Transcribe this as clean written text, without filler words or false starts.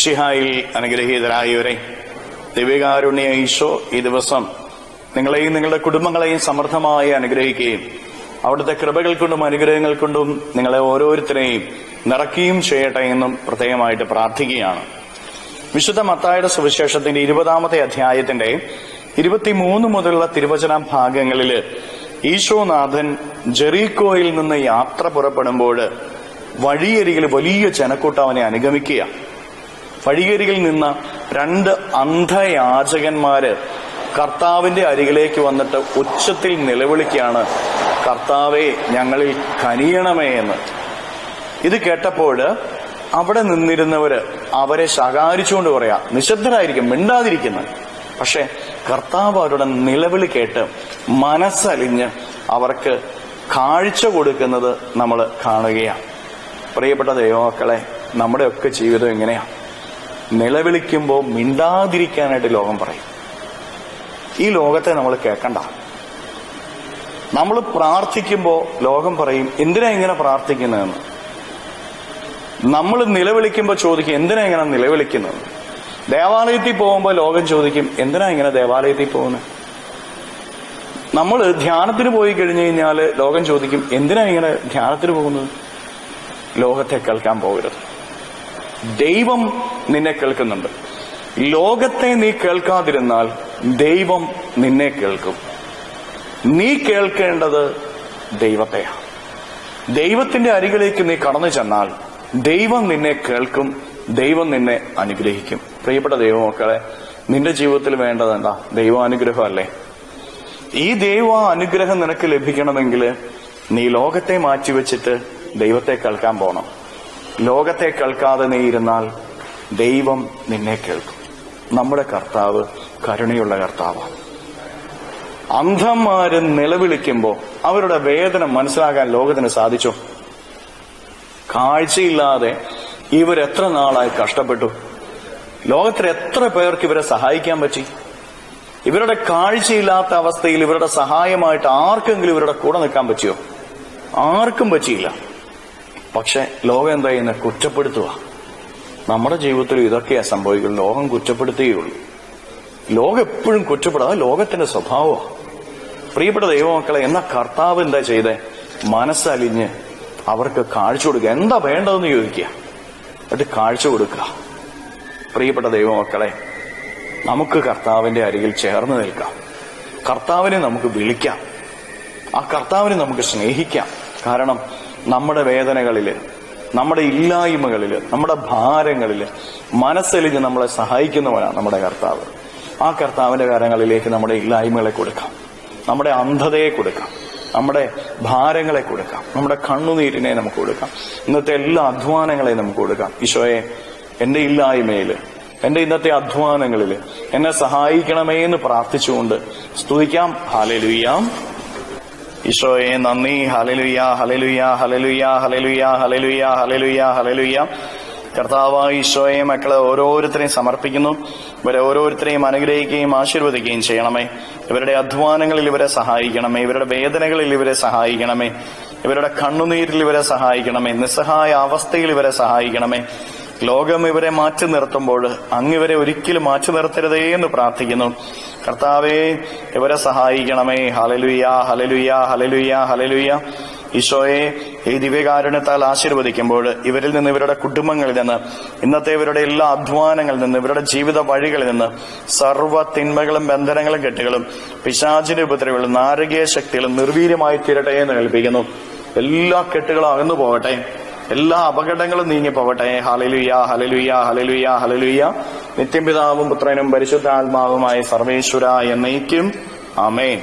മിശിഹായിൽ അനുഗ്രഹീതരായവരെ, ദിവ്യകാരുണ്യ ഈശോ ഈ ദിവസം നിങ്ങളെയും നിങ്ങളുടെ കുടുംബങ്ങളെയും സമൃദ്ധമായി അനുഗ്രഹിക്കുകയും അവിടുത്തെ കൃപകൾ കൊണ്ടും അനുഗ്രഹങ്ങൾ കൊണ്ടും നിങ്ങളെ ഓരോരുത്തരെയും നിറയ്ക്കുകയും ചെയ്യട്ടെ എന്നും പ്രത്യേകമായിട്ട് പ്രാർത്ഥിക്കുകയാണ്. വിശുദ്ധ മത്തായിയുടെ സുവിശേഷത്തിന്റെ 20-ാമത്തെ അധ്യായത്തിന്റെ 23 മുതലുള്ള തിരുവചന ഭാഗങ്ങളില് ഈശോനാഥൻ ജെറീക്കോയിൽ നിന്ന് യാത്ര പുറപ്പെടുമ്പോൾ വഴിയരികിൽ വലിയ ജനക്കൂട്ടം അവനെ അനുഗമിക്കുക. വഴിയരികിൽ നിന്ന് 2 അന്ധയാചകന്മാര് കർത്താവിന്റെ അരികിലേക്ക് വന്നിട്ട് ഉച്ചത്തിൽ നിലവിളിക്കുകയാണ്, കർത്താവേ, ഞങ്ങളിൽ കനിയണമേ എന്ന്. ഇത് കേട്ടപ്പോൾ അവിടെ നിന്നിരുന്നവര് അവരെ ശകാരിച്ചുകൊണ്ട് പറയാ, നിശബ്ദരായിരിക്കും, മിണ്ടാതിരിക്കുന്നത്. പക്ഷെ കർത്താവ് അവരുടെ നിലവിളി കേട്ട് മനസ്സലിഞ്ഞ് അവർക്ക് കാഴ്ച കൊടുക്കുന്നത് നമ്മൾ കാണുകയാണ്. പ്രിയപ്പെട്ട ദൈവമക്കളെ, നമ്മുടെയൊക്കെ ജീവിതം എങ്ങനെയാ? നിലവിളിക്കുമ്പോൾ മിണ്ടാതിരിക്കാനായിട്ട് ലോകം പറയും. ഈ ലോകത്തെ നമ്മൾ കേൾക്കണ്ട. നമ്മൾ പ്രാർത്ഥിക്കുമ്പോൾ ലോകം പറയും, എന്തിനാ ഇങ്ങനെ പ്രാർത്ഥിക്കുന്നതെന്ന്. നമ്മൾ നിലവിളിക്കുമ്പോൾ ചോദിക്കും, എന്തിനാ ഇങ്ങനെ നിലവിളിക്കുന്നത്. ദേവാലയത്തിൽ പോകുമ്പോൾ ലോകം ചോദിക്കും, എന്തിനാ ഇങ്ങനെ ദേവാലയത്തിൽ പോകുന്നത്. നമ്മൾ ധ്യാനത്തിന് പോയി കഴിഞ്ഞു കഴിഞ്ഞാൽ ലോകം ചോദിക്കും, എന്തിനാ ഇങ്ങനെ ധ്യാനത്തിന് പോകുന്നത്. ലോകത്തെ കേൾക്കാൻ പോകരുത്. ദൈവം നിന്നെ കേൾക്കുന്നുണ്ട്. ലോകത്തെ നീ കേൾക്കാതിരുന്നാൽ ദൈവം നിന്നെ കേൾക്കും. നീ കേൾക്കേണ്ടത് ദൈവത്തെയാണ്. ദൈവത്തിന്റെ അരികിലേക്ക് നീ കടന്നു ചെന്നാൽ ദൈവം നിന്നെ കേൾക്കും, ദൈവം നിന്നെ അനുഗ്രഹിക്കും. പ്രിയപ്പെട്ട ദൈവമക്കളെ, നിന്റെ ജീവിതത്തിൽ വേണ്ടത് എന്താ? ദൈവാനുഗ്രഹം അല്ലേ? ഈ ദൈവ അനുഗ്രഹം നിനക്ക് ലഭിക്കണമെങ്കിൽ നീ ലോകത്തെ മാറ്റിവെച്ചിട്ട് ദൈവത്തെ കേൾക്കാൻ പോകണം. ലോകത്തെ കേൾക്കാതെ നീ ഇരുന്നാൽ ദൈവം നിന്നെ കേൾക്കും. നമ്മുടെ കർത്താവ് കരുണയുള്ള കർത്താവാണ്. അന്ധന്മാര് നിലവിളിക്കുമ്പോൾ അവരുടെ വേദന മനസ്സിലാക്കാൻ ലോകത്തിന് സാധിച്ചു? കാഴ്ചയില്ലാതെ ഇവരെത്ര നാളായി കഷ്ടപ്പെട്ടു. ലോകത്തിൽ എത്ര പേർക്ക് ഇവരെ സഹായിക്കാൻ പറ്റി? ഇവരുടെ കാഴ്ചയില്ലാത്ത അവസ്ഥയിൽ ഇവരുടെ സഹായമായിട്ട് ആർക്കെങ്കിലും ഇവരുടെ കൂടെ നിൽക്കാൻ പറ്റിയോ? ആർക്കും പറ്റിയില്ല. പക്ഷെ ലോകം എന്താ ചെയ്യുന്നത്? കുറ്റപ്പെടുത്തുക. നമ്മുടെ ജീവിതത്തിൽ ഇതൊക്കെയാ സംഭവിക്കുന്നത്. ലോകം കുറ്റപ്പെടുത്തുകയുള്ളൂ. ലോകം എപ്പോഴും കുറ്റപ്പെടുക, ലോകത്തിന്റെ സ്വഭാവമാണ്. പ്രിയപ്പെട്ട ദൈവമക്കളെ, എന്നാ കർത്താവ് എന്താ ചെയ്തേ? മനസ്സലിഞ്ഞ് അവർക്ക് കാഴ്ച കൊടുക്കുക. എന്താ വേണ്ടതെന്ന് ചോദിക്കുക, എന്നിട്ട് കാഴ്ച കൊടുക്കുക. പ്രിയപ്പെട്ട ദൈവമക്കളെ, നമുക്ക് കർത്താവിന്റെ അരികിൽ ചേർന്ന് നിൽക്കാം. കർത്താവിനെ നമുക്ക് വിളിക്കാം. ആ കർത്താവിനെ നമുക്ക് സ്നേഹിക്കാം. കാരണം നമ്മുടെ വേദനകളില്, നമ്മുടെ ഇല്ലായ്മകളില്, നമ്മുടെ ഭാരങ്ങളില് മനസ്സലിഞ്ഞ് നമ്മളെ സഹായിക്കുന്നവനാണ് നമ്മുടെ കർത്താവ്. ആ കർത്താവിന്റെ കരങ്ങളിലേക്ക് നമ്മുടെ ഇല്ലായ്മകളെ കൊടുക്കാം, നമ്മുടെ അന്ധതയെ കൊടുക്കാം, നമ്മുടെ ഭാരങ്ങളെ കൊടുക്കാം, നമ്മുടെ കണ്ണുനീരിനെ നമുക്ക് കൊടുക്കാം, ഇന്നത്തെ എല്ലാ അധ്വാനങ്ങളെയും നമുക്ക് കൊടുക്കാം. ഈശോയെ, എന്റെ ഇല്ലായ്മയില്, എന്റെ ഇന്നത്തെ അധ്വാനങ്ങളില് എന്നെ സഹായിക്കണമേ എന്ന് പ്രാർത്ഥിച്ചുകൊണ്ട് സ്തുതിക്കാം. ഹല്ലേലൂയ. ഈശോയെ നന്ദി. ഹല്ലേലൂയ, ഹല്ലേലൂയ, ഹല്ലേലൂയ, ഹല്ലേലൂയ, ഹല്ലേലൂയ, ഹല്ലേലൂയ, ഹല്ലേലൂയ. കർത്താവായ ഈശോയെ, മക്കളെ ഓരോരുത്തരെയും സമർപ്പിക്കുന്നു. ഇവരെ ഓരോരുത്തരെയും അനുഗ്രഹിക്കുകയും ആശീർവദിക്കുകയും ചെയ്യണമേ. ഇവരുടെ അധ്വാനങ്ങളിൽ ഇവരെ സഹായിക്കണമേ. ഇവരുടെ വേദനകളിൽ ഇവരെ സഹായിക്കണമേ. ഇവരുടെ കണ്ണുനീരിൽ ഇവരെ സഹായിക്കണമേ. നിസ്സഹായ അവസ്ഥയിൽ ഇവരെ സഹായിക്കണമേ. ലോകം ഇവരെ മാറ്റി നിർത്തുമ്പോൾ അങ്ങ് ഇവരെ ഒരിക്കലും മാറ്റി നിർത്തരുതേ എന്ന് പ്രാർത്ഥിക്കുന്നു. കർത്താവേ, ഇവരെ സഹായിക്കണമേ. ഹല്ലേലൂയ, ഹല്ലേലൂയ, ഹല്ലേലൂയ, ഹല്ലേലൂയ. ഈശോയെ, ഈ ദിവ്യകാരുണ്യത്താൽ ആശീർവദിക്കുമ്പോൾ ഇവരിൽ നിന്ന്, ഇവരുടെ കുടുംബങ്ങളിൽ നിന്ന്, ഇന്നത്തെ ഇവരുടെ എല്ലാ അധ്വാനങ്ങളിൽ നിന്ന്, ഇവരുടെ ജീവിത വഴികളിൽ നിന്ന് സർവ്വ തിന്മകളും ബന്ധനങ്ങളും കെട്ടുകളും പിശാചിന്റെ ഉപദ്രവങ്ങളും നാരകീയ ശക്തികളും നിർവീര്യമായി തീരട്ടെ എന്ന് കൽപ്പിക്കുന്നു. എല്ലാ കെട്ടുകളും അകന്നു പോകട്ടെ. എല്ലാ അപകടങ്ങളും നീങ്ങി പോകട്ടെ. ഹല്ലേലൂയ, ഹല്ലേലൂയ, ഹല്ലേലൂയ, ഹല്ലേലൂയ. നിത്യപിതാവും പുത്രനും പരിശുദ്ധാത്മാവുമായ സർവേശ്വര എന്നേക്കും ആമേൻ.